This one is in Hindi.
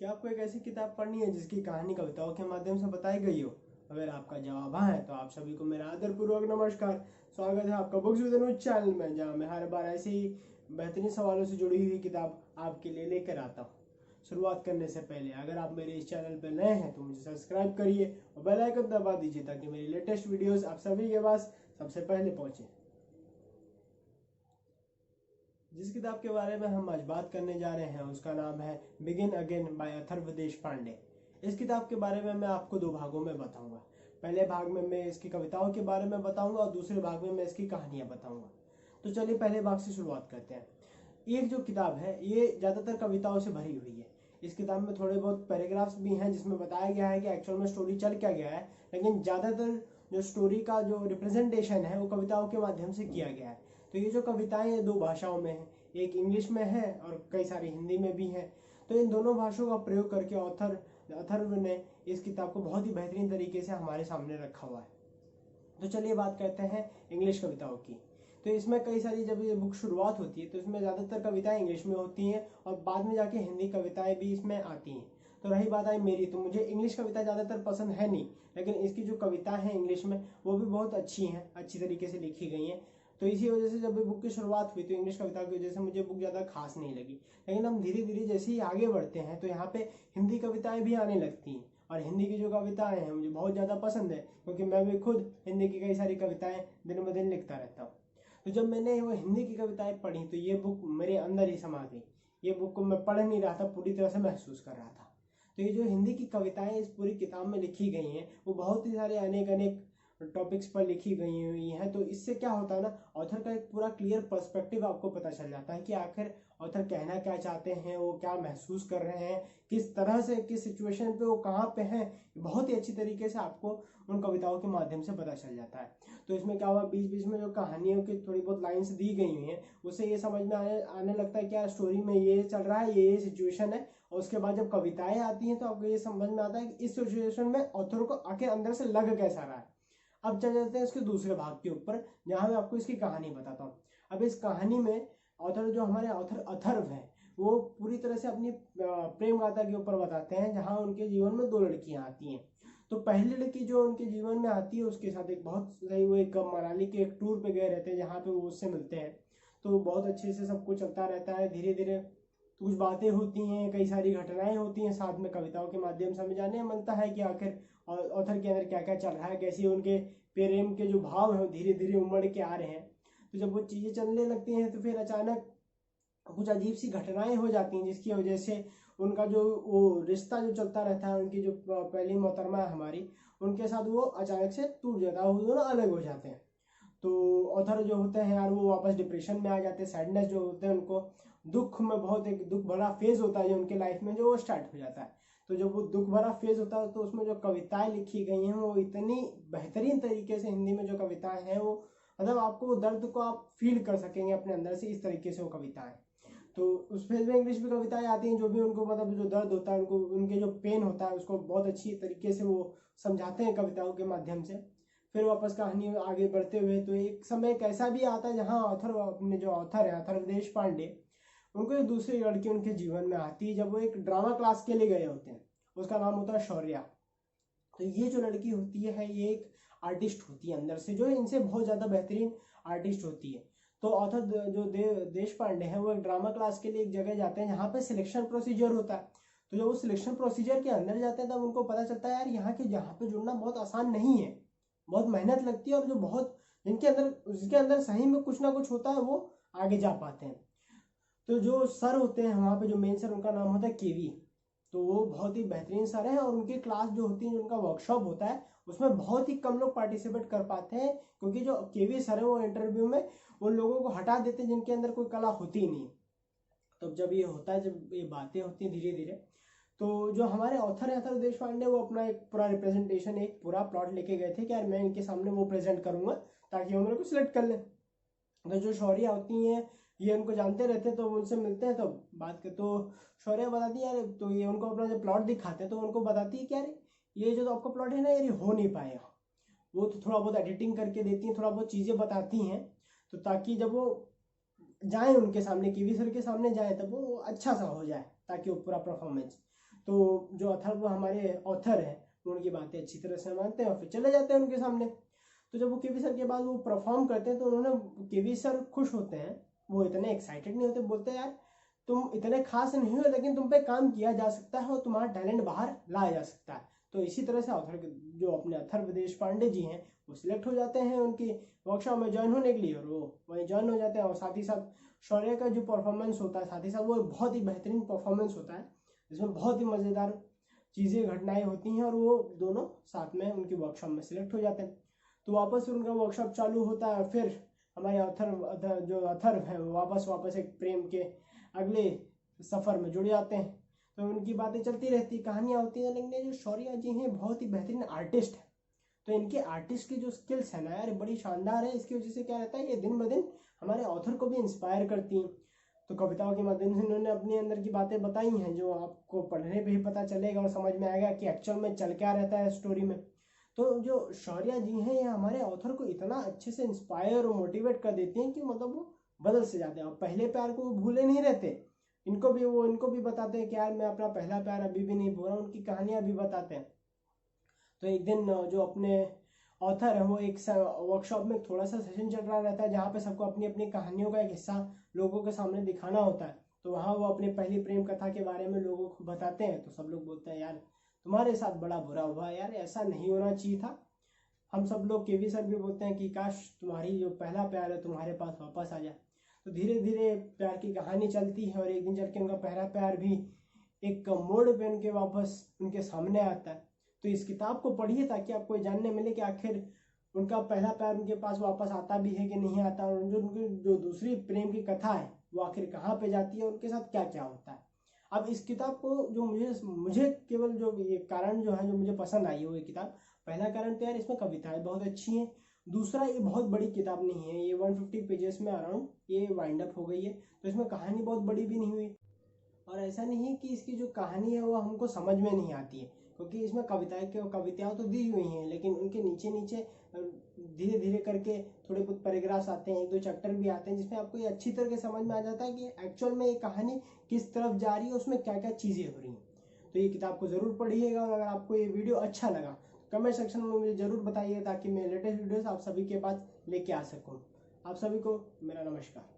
क्या आपको एक ऐसी किताब पढ़नी है जिसकी कहानी कविताओं के माध्यम से बताई गई हो? अगर आपका जवाब हाँ है तो आप सभी को मेरा आदरपूर्वक नमस्कार। स्वागत है आपका बुक्स विद न्यूज चैनल में, जहाँ मैं हर बार ऐसे ही बेहतरीन सवालों से जुड़ी हुई किताब आपके लिए लेकर आता हूँ। शुरुआत करने से पहले अगर आप मेरे इस चैनल पर नए हैं तो मुझे सब्सक्राइब करिए और बेल आइकन दबा दीजिए ताकि मेरी लेटेस्ट वीडियोस आप सभी के पास सबसे पहले पहुंचे। जिस किताब के बारे में हम आज बात करने जा रहे हैं उसका नाम है begin again by Atharva Deshpande. इस किताब के बारे में मैं आपको दो भागों में बताऊंगा। पहले भाग में मैं इसकी कविताओं के बारे में बताऊंगा और दूसरे भाग में मैं इसकी कहानियां बताऊंगा। तो चलिए पहले भाग से शुरुआत करते हैं। एक जो किताब है ये ज़्यादातर कविताओं से भरी हुई है। इस किताब में थोड़े बहुत पैराग्राफ्स भी हैं जिसमें बताया गया है कि एक्चुअल में स्टोरी चल क्या गया है, लेकिन ज़्यादातर जो स्टोरी का जो रिप्रेजेंटेशन है वो कविताओं के माध्यम से किया गया है। तो ये जो कविताएं हैं दो भाषाओं में हैं, एक इंग्लिश में है और कई सारी हिंदी में भी हैं। तो इन दोनों भाषाओं का प्रयोग करके अथर्व ने इस किताब को बहुत ही बेहतरीन तरीके से हमारे सामने रखा हुआ है। तो चलिए बात करते हैं इंग्लिश कविताओं की। तो इसमें कई सारी, जब ये बुक शुरुआत होती है तो इसमें ज़्यादातर कविताएं इंग्लिश में होती हैं और बाद में जाके हिंदी कविताएं भी इसमें आती हैं। तो रही बात आई मेरी, तो मुझे इंग्लिश कविता ज़्यादातर पसंद है नहीं, लेकिन इसकी जो कविता है इंग्लिश में वो भी बहुत अच्छी हैं, अच्छी तरीके से लिखी गई हैं। तो इसी वजह से जब बुक की शुरुआत हुई तो इंग्लिश कविता की वजह से मुझे बुक ज़्यादा खास नहीं लगी। लेकिन हम धीरे धीरे जैसे ही आगे बढ़ते हैं तो यहाँ पे हिंदी कविताएं भी आने लगती हैं और हिंदी की जो कविताएं हैं मुझे बहुत ज़्यादा पसंद है, क्योंकि मैं भी खुद हिंदी की कई सारी कविताएं दिन ब दिन लिखता रहता हूँ। तो जब मैंने वो हिंदी की कविताएं पढ़ी तो ये बुक मेरे अंदर ही समा गई। ये बुक को मैं पढ़ नहीं रहा था, पूरी तरह से महसूस कर रहा था। तो ये जो हिंदी की कविताएं इस पूरी किताब में लिखी गई हैं वो बहुत ही सारे अनेक अनेक टॉपिक्स पर लिखी गई हुई हैं। तो इससे क्या होता है ना, ऑथर का एक पूरा क्लियर पर्सपेक्टिव आपको पता चल जाता है कि आखिर ऑथर कहना क्या चाहते हैं, वो क्या महसूस कर रहे हैं, किस तरह से, किस सिचुएशन पे वो कहाँ पे हैं। बहुत ही अच्छी तरीके से आपको उन कविताओं के माध्यम से पता चल जाता है। तो इसमें क्या हुआ, बीच बीच में जो कहानियों की थोड़ी बहुत लाइन्स दी गई हुई हैं उससे ये समझ में आने लगता है क्या स्टोरी में ये चल रहा है, ये सिचुएशन है। और उसके बाद जब कविताएं आती हैं तो आपको ये समझ में आता है कि इस सिचुएशन में ऑथर को आखिर अंदर से लग कैसा रहा है। अब चल जाते हैं इसके दूसरे भाग के ऊपर, जहां मैं आपको इसकी कहानी बताता हूँ। अब इस कहानी में ऑथर, जो हमारे ऑथर अथर्व है, वो पूरी तरह से अपनी प्रेम गाथा के ऊपर बताते हैं, जहां उनके जीवन में दो लड़कियां आती हैं। तो पहली लड़की जो उनके जीवन में आती है उसके साथ एक बहुत सही, वो एक मनाली के एक टूर पे गए रहते हैं जहाँ पे वो उससे मिलते हैं। तो बहुत अच्छे से सब कुछ चलता रहता है। धीरे धीरे कुछ बातें होती हैं, कई सारी घटनाएं होती हैं, साथ में कविताओं के माध्यम से हमें जानने मिलता है कि आखिर ऑथर के अंदर क्या क्या चल रहा है, कैसे उनके प्रेम के जो भाव हैं धीरे धीरे उमड़ के आ रहे हैं। तो जब वो चीज़ें चलने लगती हैं तो फिर अचानक कुछ अजीब सी घटनाएं हो जाती हैं, जिसकी वजह से उनका जो वो रिश्ता जो चलता रहता है, उनकी जो पहली मोहतरमा है हमारी, उनके साथ वो अचानक से टूट जाता है, वो दोनों अलग हो जाते हैं। तो ऑथर जो होते हैं यार वो वापस डिप्रेशन में आ जाते हैं, सैडनेस जो होते हैं उनको, दुख में बहुत एक दुख भरा फेज होता है जो उनके लाइफ में जो वो स्टार्ट हो जाता है। तो जब वो दुख भरा फेज होता है तो उसमें जो कविताएं लिखी गई हैं वो इतनी बेहतरीन तरीके से, हिंदी में जो कविताएं हैं वो मतलब आपको वो दर्द को आप फील कर सकेंगे अपने अंदर से, इस तरीके से वो कविताएं। तो उस फेज में इंग्लिश भी कविताएं आती हैं जो भी उनको मतलब जो दर्द होता है, उनको उनके जो पेन होता है उसको बहुत अच्छी तरीके से वो समझाते हैं कविताओं के माध्यम से। फिर वापस कहानी आगे बढ़ते हुए तो एक समय एक ऐसा भी आता है जहाँ ऑथर, अपने जो ऑथर है अथर्व देशपांडे, उनको एक दूसरी लड़की उनके जीवन में आती है जब वो एक ड्रामा क्लास के लिए गए होते हैं। उसका नाम होता है शौर्या। तो ये जो लड़की होती है ये एक आर्टिस्ट होती है अंदर से, जो इनसे बहुत ज़्यादा बेहतरीन आर्टिस्ट होती है। तो ऑथर जो देशपांडे हैं वो एक ड्रामा क्लास के लिए एक जगह जाते हैं जहाँ पे सिलेक्शन प्रोसीजर होता है। तो जब वो सिलेक्शन प्रोसीजर के अंदर जाते हैं तब उनको पता चलता है यार यहाँ पे जुड़ना बहुत आसान नहीं है, बहुत मेहनत लगती है, और जो बहुत जिनके अंदर सही में कुछ ना कुछ होता है वो आगे जा पाते हैं। तो जो सर होते हैं वहाँ पे, जो मेन सर, उनका नाम होता है केवी। तो वो बहुत ही बेहतरीन सर है और उनकी क्लास जो होती है, जो उनका वर्कशॉप होता है, उसमें बहुत ही कम लोग पार्टिसिपेट कर पाते हैं, क्योंकि जो केवी सर है वो इंटरव्यू में उन लोगों को हटा देते हैं जिनके अंदर कोई कला होती नहीं। तो जब ये होता है, जब ये बातें होती हैं धीरे धीरे, तो जो हमारे ऑथर है अथर्व देशपांडे, वो अपना एक पूरा रिप्रेजेंटेशन, एक पूरा प्लॉट लेके गए थे कि यार मैं इनके सामने वो प्रेजेंट करूंगा ताकि वो मेरे को सिलेक्ट कर ले। तो जो शौर्या होती हैं ये उनको जानते रहते हैं, तो उनसे मिलते हैं तो बात कर, तो शौर्या बताती है यार, तो ये उनको अपना जो प्लॉट दिखाते हैं तो उनको बताती है कि यार ये जो आपका प्लॉट है ना ये हो नहीं पाएगा। वो तो थोड़ा बहुत एडिटिंग करके देती हैं, थोड़ा बहुत चीज़ें बताती हैं, तो ताकि जब वो जाए उनके सामने, केवी सर के सामने जाए, तब वो अच्छा सा हो जाए, ताकि वो पूरा परफॉर्मेंस। तो जो अथर्व हमारे ऑथर हैं उनकी बातें अच्छी तरह से मानते हैं और फिर चले जाते हैं उनके सामने। तो जब वो केवी सर के बाद वो परफॉर्म करते हैं तो उन्होंने केवी सर खुश होते हैं, वो इतने एक्साइटेड नहीं होते, बोलते हैं यार तुम इतने खास नहीं हो लेकिन तुम पे काम किया जा सकता है और तुम्हारा टैलेंट बाहर लाया जा सकता है। तो इसी तरह से ऑथर जो अपने अथर्व देशपांडे जी हैं वो सिलेक्ट हो जाते हैं उनकी वर्कशॉप में ज्वाइन होने के लिए, और वो वहीं ज्वाइन हो जाते हैं। और साथ ही साथ शौर्य का जो परफॉर्मेंस होता है, साथ ही साथ वो बहुत ही बेहतरीन परफॉर्मेंस होता है जिसमें बहुत ही मज़ेदार चीज़ें घटनाएं होती हैं, और वो दोनों साथ में उनकी वर्कशॉप में सिलेक्ट हो जाते हैं। तो वापस उनका वर्कशॉप चालू होता है। फिर हमारे जो अथर्व हैं वो वापस एक प्रेम के अगले सफ़र में जुड़ जाते हैं। तो उनकी बातें चलती रहती, कहानियाँ होती हैं। लेकिन जो शौर्य जी हैं बहुत ही बेहतरीन आर्टिस्ट है, तो इनके आर्टिस्ट की जो स्किल्स है ना यार बड़ी शानदार है। इसकी वजह से क्या रहता है, ये दिन ब दिन हमारे ऑथर को भी इंस्पायर करती हैं। तो कविताओं के माध्यम से इन्होंने अपने अंदर की बातें बताई हैं जो आपको पढ़ने पे ही पता चलेगा और समझ में आएगा कि एक्चुअल में चल क्या रहता है स्टोरी में। तो जो शौर्य जी हैं ये हमारे ऑथर को इतना अच्छे से इंस्पायर और मोटिवेट कर देती हैं कि मतलब वो बदल से जाते हैं और पहले प्यार को वो भूले नहीं रहते। इनको भी बताते हैं कि यार मैं अपना पहला प्यार अभी भी नहीं भूला, उनकी कहानियाँ भी बताते हैं। तो एक दिन जो अपने ऑथर है वो एक वर्कशॉप में थोड़ा सा सेशन चल रहा रहता है जहाँ पे सबको अपनी अपनी कहानियों का एक हिस्सा लोगों के सामने दिखाना होता है। तो वहाँ वो अपनी पहली प्रेम कथा के बारे में लोगों को बताते हैं। तो सब लोग बोलते हैं यार तुम्हारे साथ बड़ा बुरा हुआ यार, ऐसा नहीं होना चाहिए था। हम सब लोग, केवी सर भी बोलते हैं कि काश तुम्हारी जो पहला प्यार है तुम्हारे पास वापस आ जाए। तो धीरे धीरे प्यार की कहानी चलती है और एक दिन चल के उनका पहला प्यार भी एक मोड़ पे उनके वापस उनके सामने आता है। तो इस किताब को पढ़िए ताकि आपको जानने मिले कि आखिर उनका पहला प्यार उनके पास वापस आता भी है कि नहीं आता, और जो उनकी जो दूसरी प्रेम की कथा है वो आखिर कहाँ पे जाती है, उनके साथ क्या क्या होता है। अब इस किताब को जो मुझे केवल जो ये कारण जो है जो मुझे पसंद आई है वो ये किताब, पहला कारण तो यार इसमें कविताएं बहुत अच्छी हैं। दूसरा ये बहुत बड़ी किताब नहीं है, ये 150 पेजेस में अराउंड ये वाइंड अप हो गई है। तो इसमें कहानी बहुत बड़ी भी नहीं हुई, और ऐसा नहीं है कि इसकी जो कहानी है वो हमको समझ में नहीं आती है, क्योंकि इसमें कविताएं तो दी हुई हैं लेकिन उनके नीचे नीचे धीरे धीरे करके थोड़े बहुत पैराग्राफ्स आते हैं, एक दो चैप्टर भी आते हैं जिसमें आपको ये अच्छी तरह से समझ में आ जाता है कि एक्चुअल में ये कहानी किस तरफ जा रही है, उसमें क्या क्या चीज़ें हो रही हैं। तो ये किताब को ज़रूर पढ़िएगा, और अगर आपको ये वीडियो अच्छा लगा कमेंट सेक्शन में मुझे ज़रूर बताइए ताकि मैं लेटेस्ट वीडियोज़ आप सभी के पास लेके आ सकूँ। आप सभी को मेरा नमस्कार।